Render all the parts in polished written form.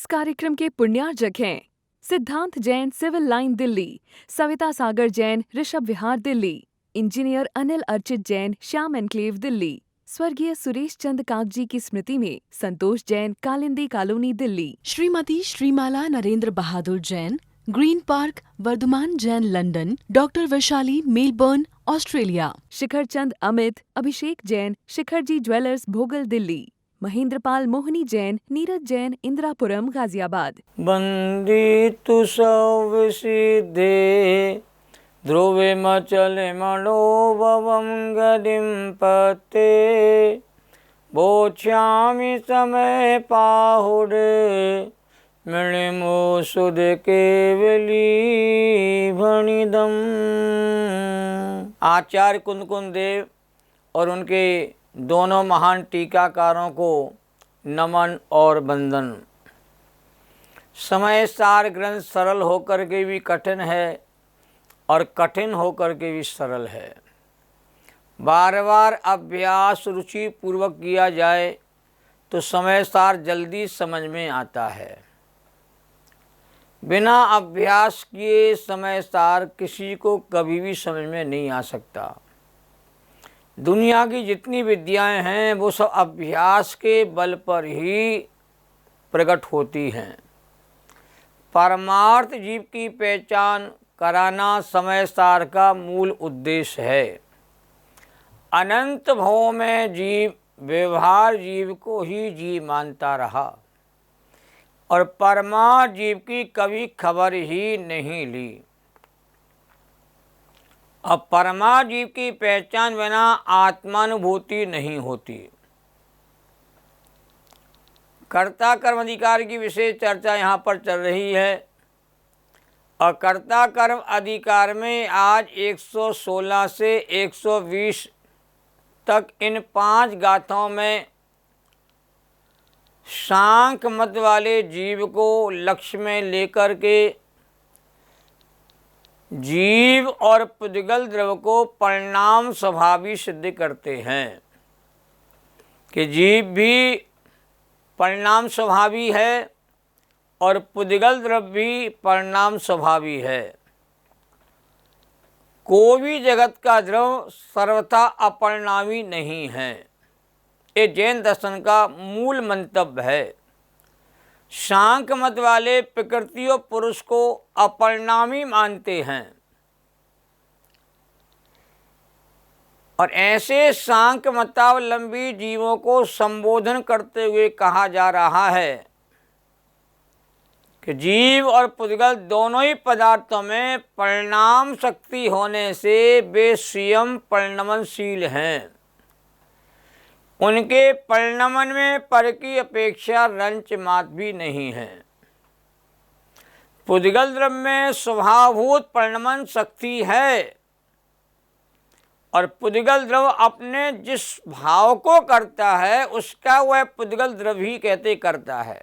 कार्यक्रम के पुण्यार्जक हैं Siddhant Jain Civil Line Delhi, Savita Sagar Jain Rishabh Vihar Delhi, engineer Anil Archit Jain Shyam Enclave Delhi, स्वर्गीय सुरेश चंद कागजी की स्मृति में Santosh Jain Kalindi Colony Delhi, Shrimati Shrimala Narendra Bahadur Jain Green Park Vardhaman Jain London, doctor Vaishali Melbourne Australia, Shikhar Chand Amit Abhishek Jain Shikharji Jewellers Bhogal Delhi, Mahendrapal मोहनी जैन नीरज जैन इंदिरापुरम गाजियाबाद। बंदितु सौविसिद्धे ध्रुवे मचले मनोभवं गतिं पते बोध्यामि समय पाहुरे मणिमो सुध केवली भणिदम। आचार्य कुंदकुंद देव और उनके दोनों महान टीकाकारों को नमन और वंदन। समय सार ग्रंथ सरल होकर के भी कठिन है और कठिन होकर के भी सरल है। बार बार अभ्यास रुचि पूर्वक किया जाए तो समय सार जल्दी समझ में आता है। बिना अभ्यास किए समय सार किसी को कभी भी समझ में नहीं आ सकता। दुनिया की जितनी विद्याएं हैं वो सब अभ्यास के बल पर ही प्रकट होती हैं। परमार्थ जीव की पहचान कराना समय सार का मूल उद्देश्य है। अनंत भवों में जीव व्यवहार जीव को ही जीव मानता रहा और परमार्थ जीव की कभी खबर ही नहीं ली। अब परमार्थ जीव की पहचान बिना आत्मानुभूति नहीं होती। कर्ता कर्म अधिकार की विशेष चर्चा यहाँ पर चल रही है और कर्ता कर्म अधिकार में आज 116 से 120 तक इन 5 गाथाओं में सांख्य मत वाले जीव को लक्ष्य में लेकर के जीव और पुद्गल द्रव्य को परिणाम स्वभावी सिद्ध करते हैं कि जीव भी परिणाम स्वभावी है और पुद्गल द्रव्य भी परिणाम स्वभावी है। कोई भी जगत का द्रव्य सर्वथा अपरिणामी नहीं है। ये जैन दर्शन का मूल मंतव्य है। सांख्य मत वाले प्रकृति और पुरुष को अपरिणामी मानते हैं और ऐसे सांख्य मतावलंबी जीवों को संबोधन करते हुए कहा जा रहा है कि जीव और पुद्गल दोनों ही पदार्थों में परिणाम शक्ति होने से वे स्वयं परिणमनशील हैं। उनके परिणमन में पर की अपेक्षा रंच मात्र भी नहीं है। पुद्गल द्रव्य में स्वभावभूत परिणमन शक्ति है और पुद्गल द्रव्य अपने जिस भाव को करता है उसका वह पुद्गल द्रव्य ही कहते करता है।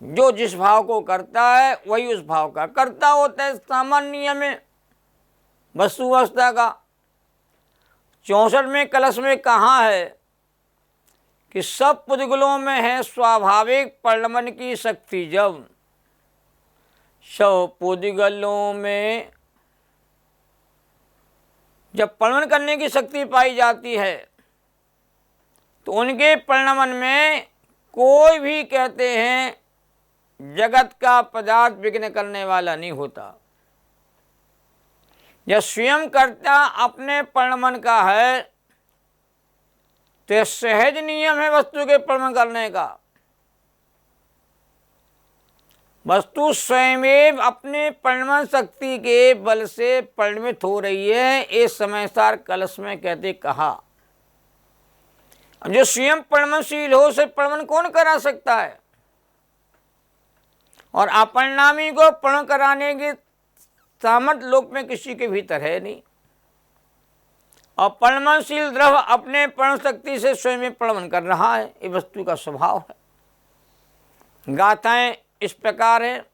जो जिस भाव को करता है वही उस भाव का करता होता है। सामान्य नियम में वस्तुवस्था का 64 में कलश में कहाँ है कि सब पुद्गलों में है स्वाभाविक परिणमन की शक्ति। जब सब पुद्गलों में जब परिणमन करने की शक्ति पाई जाती है तो उनके परिणमन में कोई भी कहते हैं जगत का पदार्थ विघ्न करने वाला नहीं होता। जब स्वयं कर्ता अपने परिणमन का है तो यह सहज नियम है वस्तु के परिणमन करने का। वस्तु स्वयं अपने परिणमन शक्ति के बल से परिणमित हो रही है। इस समय सार कलश में कहते कहा। जो स्वयं परिणमनशील हो उसे परिणमन कौन करा सकता है और अपरिणामी को परिणमन कराने की सामर्थ्य लोक में किसी के भीतर है नहीं। और परिणमनशील द्रव्य अपने परिणम शक्ति से स्वयं में परिणमन कर रहा है। ये वस्तु का स्वभाव है। गाथाएं इस प्रकार है।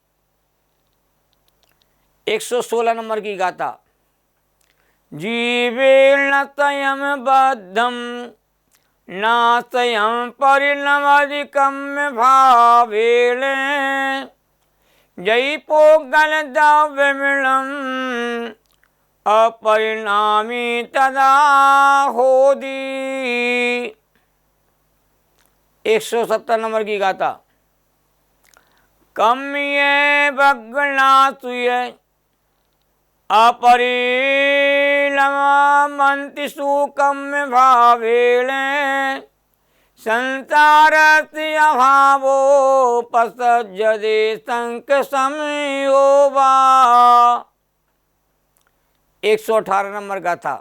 116 नंबर की गाथा। जीवेण तयम बद्धम नासयं परिणमधिकं भावेण जयिपोगल द्रव्यमिलम् अपरिणामी तदा होदी। 170 नंबर की गाथा। कम ये भग्नासुय अपरिणमन्ति सुकम भावेण संसारस्य अभावोपसज्जते संक संयो वा। 118 नंबर गाथा।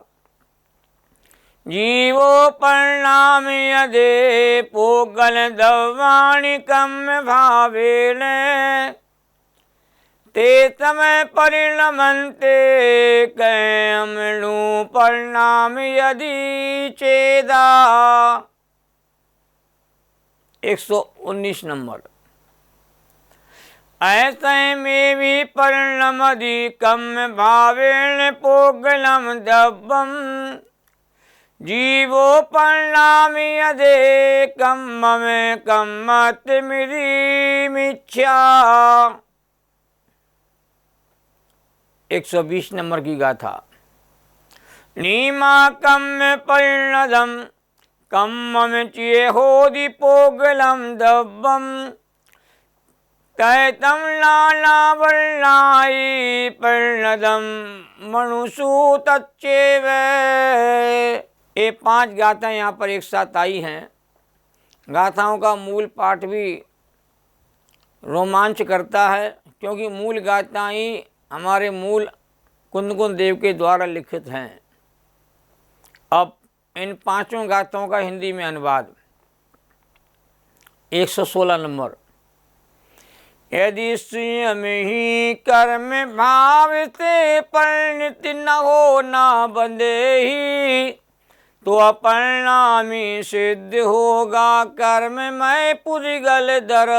जीवो परिणाम यदे पोगल द्रव्याणि कम भावेन ते समय परिणमन्ते कैमनु परिणाम यदि चेदा। 119 नंबर। ऐसे में भी परिणमधिकं भावेन पोगलम द्रव्यम जीवो परिणामी यदेकं ममेकं मतिमिच्छा। 120 नंबर की गाथा। नीमाकं परिणदं कं मम चेहोदि पोगलं द्रव्यम कैतम नाना वर्णाई परिणदम मनुषु तच्चेव। ये 5 गाथाएं यहाँ पर एक साथ आई हैं। गाथाओं का मूल पाठ भी रोमांच करता है, क्योंकि मूल गाथाएं हमारे मूल कुंदकुंद देव के द्वारा लिखित हैं। अब इन 5 गाथाओं का हिंदी में अनुवाद। 116 नंबर। यदि स्वयं ही कर्म भाव से परिणति न हो न बंधे तो अपरिणामी सिद्ध होगा कर्म में पुरिगल दर।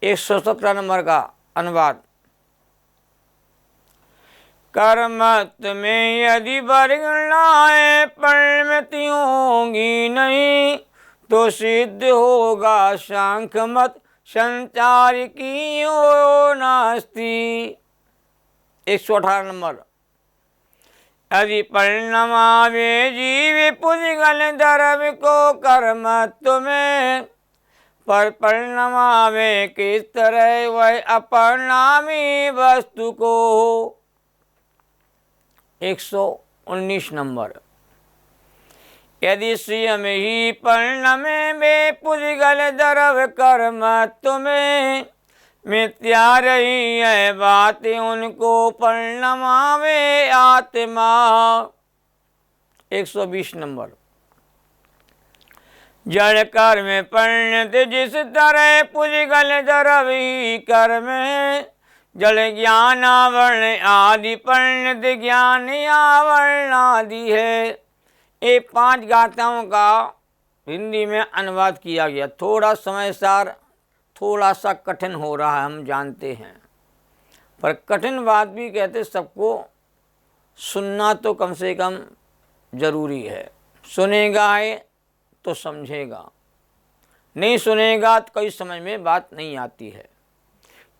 117 नंबर का अनुवाद। कर्मत्व में यदि वर्गणाएं परिणति होंगी नहीं तो सिद्ध होगा सांख मत संचार की ओ नास्ति। 118 नंबर। यदि परिणमावे जीव पुरिगल द्रव्य को कर्मत्व में पर परिणमावे किस तरह वह अपरिणामी वस्तु को। 119 नंबर। यदि स्वयं ही परिणमे में पुरिगल द्रव्य कर्मत्व में मिथ्या रही है बात उनको परिणमावे आत्मा। 120 नंबर। जड़ कर्म परिणत जिस तरह पुरिगल द्रव्य कर्म जल ज्ञान आवरण आदि परिणत ज्ञान आवरण आदि है। ये 5 गाथाओं का हिंदी में अनुवाद किया गया। थोड़ा समय सार थोड़ा सा कठिन हो रहा है, हम जानते हैं, पर कठिन बात भी कहते सबको सुनना तो कम से कम ज़रूरी है। सुनेगा है तो समझेगा, नहीं सुनेगा तो कोई समझ में बात नहीं आती है।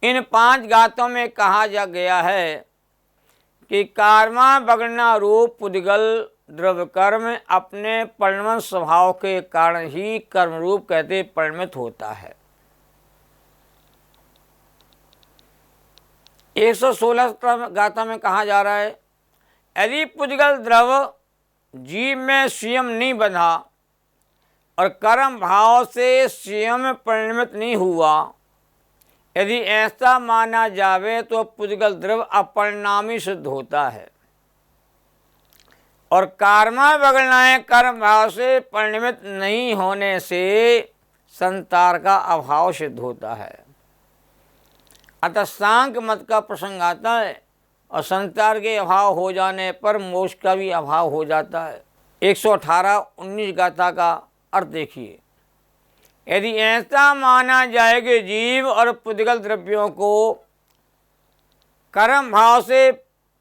इन 5 गाथों में कहा जा गया है कि कारमा बगड़ना रूप पुद्गल द्रव्य कर्म अपने परिणमन स्वभाव के कारण ही कर्म रूप कहते परिणमित होता है। 116 गाथा में कहा जा रहा है, यदि पुद्गल द्रव्य जीव में स्वयं नहीं बंधा और कर्म भाव से स्वयं परिणमित नहीं हुआ, यदि ऐसा माना जावे तो पुद्गल द्रव्य अपरिणामी सिद्ध होता है और कारमा बगड़नाएं कर्म भाव से परिणमित नहीं होने से संसार का अभाव सिद्ध होता है। अतः सांख्य मत का प्रसंग आता है और संसार के अभाव हो जाने पर मोक्ष का भी अभाव हो जाता है। 118-19 गाथा का अर्थ देखिए। यदि ऐसा माना जाए कि जीव और पुद्गल द्रव्यों को कर्म भाव से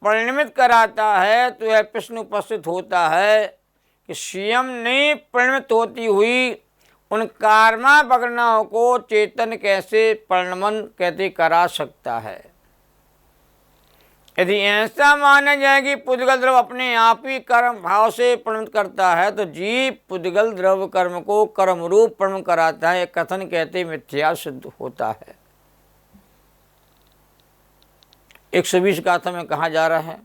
परिणमित कराता है तो यह प्रश्न उपस्थित होता है कि स्वयं नहीं परिणमित होती हुई उन कर्मा प्रज्ञाओं को चेतन कैसे परिणमन कहते करा सकता है। यदि ऐसा माना जाए कि पुद्गल द्रव्य अपने आप ही कर्म भाव से परिणमित करता है तो जीव पुद्गल द्रव्य कर्म को कर्म रूप परिणमन कराता है, कथन कहते मिथ्या सिद्ध होता है। 120 का अर्थ में कहा जा रहा है,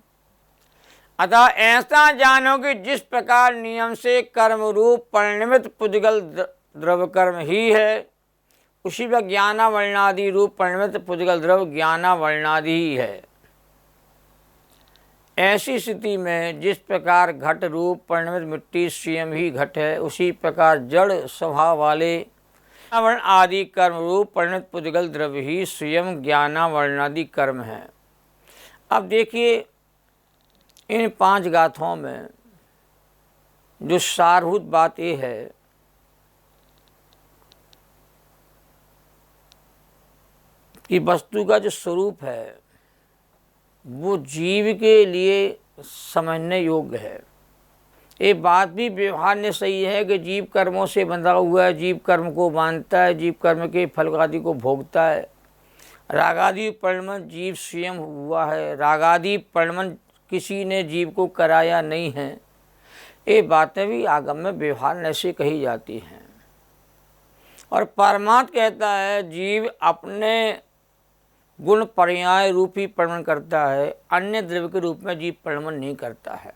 अतः ऐसा जानो कि जिस प्रकार नियम से कर्म रूप परिणमित पुद्गल द्रव्य कर्म ही है, उसी पर ज्ञानावरणादि रूप परिणमित पुद्गल द्रव्य ज्ञानावरणादि ही है। ऐसी स्थिति में जिस प्रकार घट रूप परिणमित मिट्टी स्वयं ही घट है, उसी प्रकार जड़ स्वभाव वाले आवरण आदि कर्म रूप परिणमित पुद्गल द्रव्य ही स्वयं ज्ञानावरणादि कर्म है। अब देखिए इन 5 गाथाओं में जो सारभूत बात ये है कि वस्तु का जो स्वरूप है वो जीव के लिए समझने योग्य है। ये बात भी व्यवहार में सही है कि जीव कर्मों से बंधा हुआ है, जीव कर्म को मानता है, जीव कर्म के फल आदि को भोगता है। रागादि परिणमन जीव स्वयं हुआ है, रागादि परिणमन किसी ने जीव को कराया नहीं है। ये बातें भी आगम में व्यवहार ऐसे कही जाती हैं। और परमात्मा कहता है जीव अपने गुण पर्याय रूप ही परिणमन करता है, अन्य द्रव्य के रूप में जीव परिणमन नहीं करता है।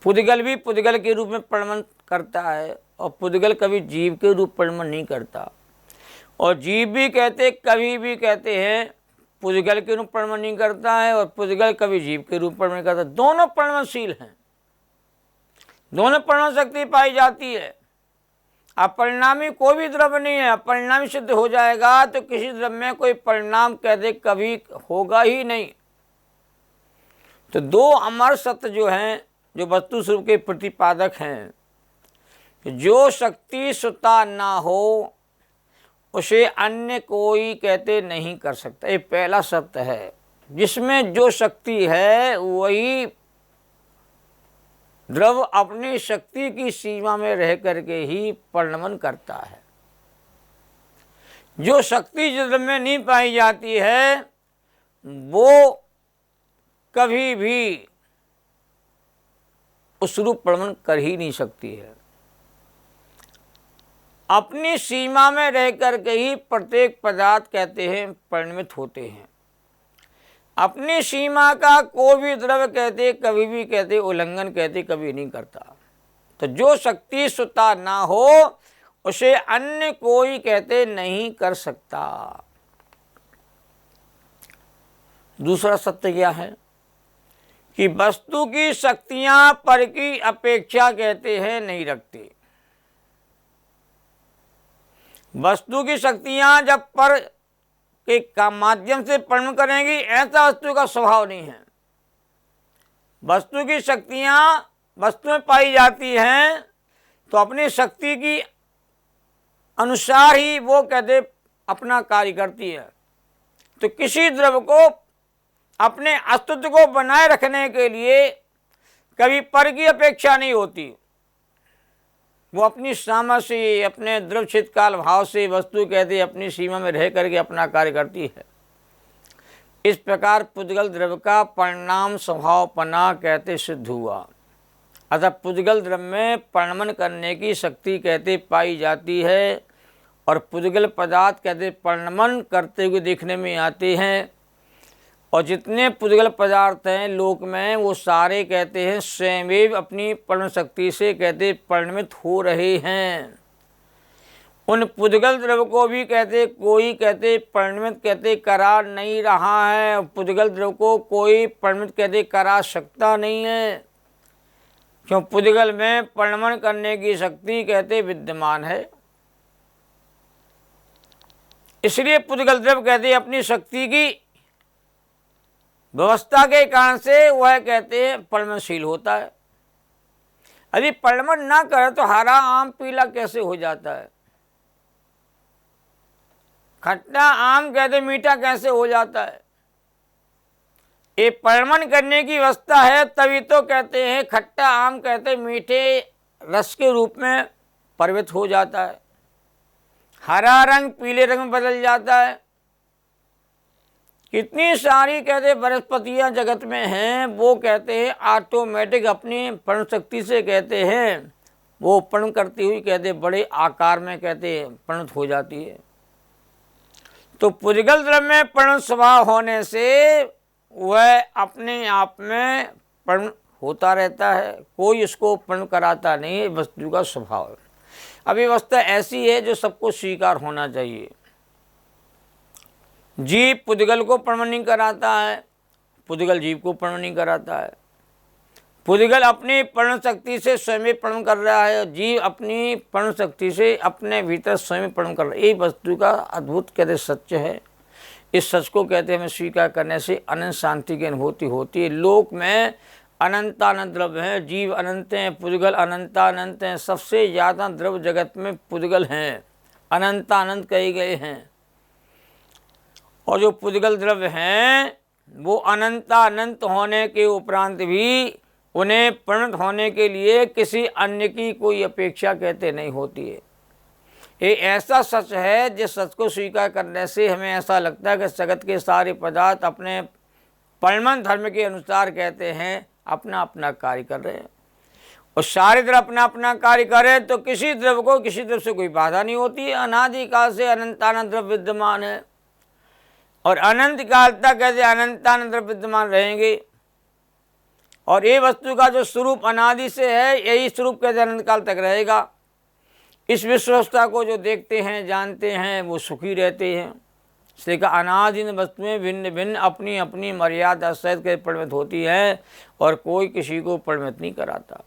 पुद्गल भी पुद्गल के रूप में परिणमन करता है और पुद्गल कभी जीव के रूप परिणमन नहीं करता। और जीव भी कहते कभी भी कहते हैं पुद्गल के रूप परिणमन नहीं करता है और पुद्गल कभी जीव के रूप परिणमन करता है। दोनों परिणमनशील हैं, दोनों परिणमन शक्ति पाई जाती है। अपरिणामी कोई भी द्रव्य नहीं है। अपरिणामी सिद्ध हो जाएगा तो किसी द्रव्य में कोई परिणाम कहते कभी होगा ही नहीं। तो 2 अमर सत्य जो हैं, जो वस्तु स्वरूप के प्रतिपादक हैं, जो शक्ति स्वतः ना हो उसे अन्य कोई कहते नहीं कर सकता। ये पहला सत्य है। जिसमें जो शक्ति है वही द्रव्य अपनी शक्ति की सीमा में रह करके ही परिणमन करता है। जो शक्ति जिस द्रव्य में नहीं पाई जाती है वो कभी भी उस रूप परिणमन कर ही नहीं सकती है। अपनी सीमा में रह करके ही प्रत्येक पदार्थ कहते हैं परिणमित होते हैं। अपनी सीमा का कोई भी द्रव्य कहते कभी भी कहते उल्लंघन कहते कभी नहीं करता। तो जो शक्ति स्वतः ना हो उसे अन्य कोई कहते नहीं कर सकता। दूसरा सत्य क्या है कि वस्तु की शक्तियां पर की अपेक्षा कहते हैं नहीं रखती। वस्तु की शक्तियां जब पर के का माध्यम से परिणमन करेंगी, ऐसा वस्तु का स्वभाव नहीं है। वस्तु की शक्तियां वस्तु में पाई जाती हैं तो अपनी शक्ति की अनुसार ही वो कहते अपना कार्य करती है। तो किसी द्रव्य को अपने अस्तित्व को बनाए रखने के लिए कभी पर की अपेक्षा नहीं होती। वो अपनी सामर्थ्य से, अपने द्रव्य चित्त काल भाव से वस्तु कहते अपनी सीमा में रह करके अपना कार्य करती है। इस प्रकार पुद्गल द्रव्य का परिणाम स्वभावपना कहते सिद्ध हुआ। अतः पुद्गल द्रव्य में परिणमन करने की शक्ति कहते पाई जाती है और पुद्गल पदार्थ कहते परिणमन करते हुए देखने में आते हैं। और जितने पुद्गल पदार्थ हैं लोक में वो सारे कहते हैं स्वयं अपनी परिणमन शक्ति से कहते परिणमित हो रहे हैं। उन पुद्गल द्रव्य को भी कहते कोई कहते परिणमित कहते करा नहीं रहा है। पुद्गल द्रव्य को कोई परिणमित कहते करा सकता नहीं है, क्यों पुद्गल में परिणमन करने की शक्ति कहते विद्यमान है। इसलिए पुद्गल द्रव्य कहते अपनी शक्ति की व्यवस्था के कारण से वह कहते हैं परिणमनशील होता है। यदि परिणमन ना करे तो हरा आम पीला कैसे हो जाता है, खट्टा आम कहते मीठा कैसे हो जाता है। ये परिणमन करने की व्यवस्था है तभी तो कहते हैं खट्टा आम कहते मीठे रस के रूप में परिवर्तित हो जाता है। हरा रंग पीले रंग में बदल जाता है। कितनी सारी कहते वनस्पतियाँ जगत में हैं, वो कहते हैं ऑटोमेटिक अपनी प्रण शक्ति से कहते हैं वो प्रण करती हुई कहते बड़े आकार में कहते परिणत हो जाती है। तो पुद्गल द्रव्य में प्रण स्वभाव होने से वह अपने आप में प्रण होता रहता है, कोई इसको प्रण कराता नहीं है, वस्तु का स्वभाव है। अब ये वस्तु ऐसी है जो सबको स्वीकार होना चाहिए। जीव पुद्गल को प्रण नहीं कराता है, पुद्गल जीव को प्रण नहीं कराता है। पुद्गल अपनी प्रण शक्ति से स्वयं प्रण कर रहा है, जीव अपनी प्रण शक्ति से अपने भीतर स्वयं प्रण कर रहा है। ये वस्तु का अद्भुत कहते सत्य है। इस सच को कहते हैं हमें स्वीकार करने से अनंत शांति की अनुभूति होती है। लोक में अनंतानंत द्रव्य हैं, जीव अनंत हैं, पुद्गल अनंतानंत हैं। सबसे ज़्यादा द्रव्य जगत में पुद्गल हैं, अनंतानंत कहे गए हैं। और जो पुद्गल द्रव्य हैं वो अनंतानंत होने के उपरांत भी उन्हें परिणत होने के लिए किसी अन्य की कोई अपेक्षा कहते नहीं होती है। ये ऐसा सच है जिस सच को स्वीकार करने से हमें ऐसा लगता है कि जगत के सारे पदार्थ अपने परिणाम धर्म के अनुसार कहते हैं अपना अपना कार्य कर रहे हैं। और सारे द्रव्य अपना अपना कार्य करें तो किसी द्रव्य को किसी द्रव्य से कोई बाधा नहीं होती है। अनादिकाल से अनंतानंत द्रव्य विद्यमान है और अनंत काल तक कैसे अनंतानंत द्रव्य विद्यमान रहेंगे। और ये वस्तु का जो स्वरूप अनादि से है यही स्वरूप कैसे अनंत काल तक रहेगा। इस विश्वस्था को जो देखते हैं जानते हैं वो सुखी रहते हैं। इसलिए का अनादि वस्तुएं भिन्न भिन्न अपनी अपनी मर्यादा सहित के परिणत होती है और कोई किसी को परिणत नहीं कराता।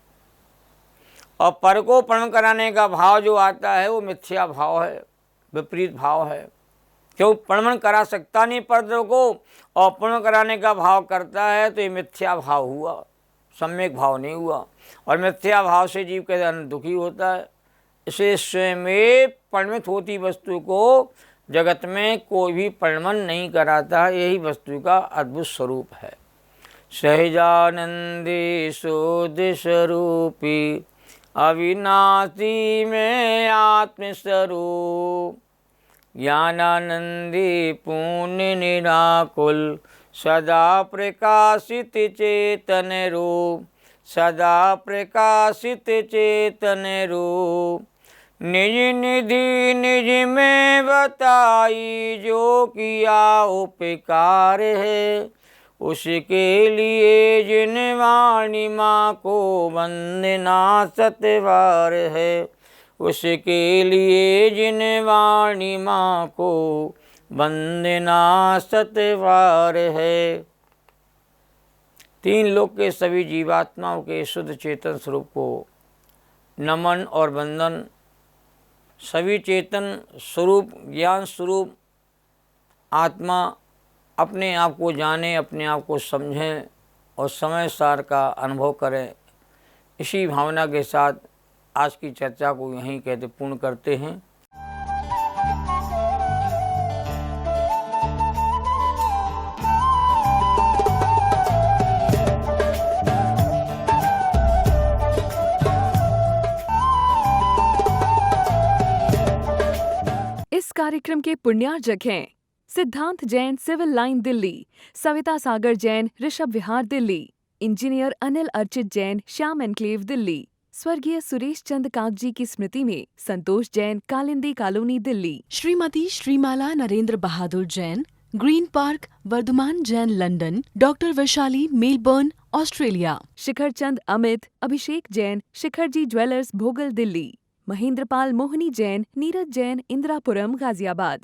और पर को परिणत कराने का भाव जो आता है वो मिथ्या भाव है, विपरीत भाव है। क्यों परिणत करा सकता नहीं पर को और परिणत कराने का भाव करता है तो ये मिथ्या भाव हुआ, सम्यक भाव नहीं हुआ। और मिथ्या भाव से जीव के अंदर दुखी होता है। इसे स्वयं में परिणत होती वस्तु को जगत में कोई भी परिणमन नहीं कराता। यही वस्तु का अद्भुत स्वरूप है। सहजानंदी शोध स्वरूपी अविनाशी में आत्मस्वरूप ज्ञानानंदी पूर्ण निराकुल सदा प्रकाशित चेतन रूप सदा प्रकाशित चेतन रूप निज निधि निज में बताई जो किया उपकार है उसके लिए जिन वाणी माँ को वंदना सतवार है उसके लिए जिन वाणी माँ को वंदना सतवार है। तीन लोक के सभी जीवात्माओं के शुद्ध चेतन स्वरूप को नमन और वंदन। सभी चेतन स्वरूप ज्ञान स्वरूप आत्मा अपने आप को जाने, अपने आप को समझें और समय सार का अनुभव करें। इसी भावना के साथ आज की चर्चा को यहीं कहते पूर्ण करते हैं। इस कार्यक्रम के पुण्यार्जक हैं Siddhant Jain Civil Line Delhi, Savita Sagar Jain Rishabh Vihar Delhi, engineer Anil Archit Jain Shyam Enclave Delhi, स्वर्गीय सुरेश चंद कागजी की स्मृति में Santosh Jain Kalindi Colony Delhi, Shrimati Shrimala Narendra Bahadur Jain Green Park Vardhaman Jain London, doctor Vaishali Melbourne Australia, Shikhar Chand Amit Abhishek Jain Shikharji Jewellers Bhogal Delhi, Mahendrapal मोहनी जैन नीरज जैन इंदिरापुरम गाजियाबाद।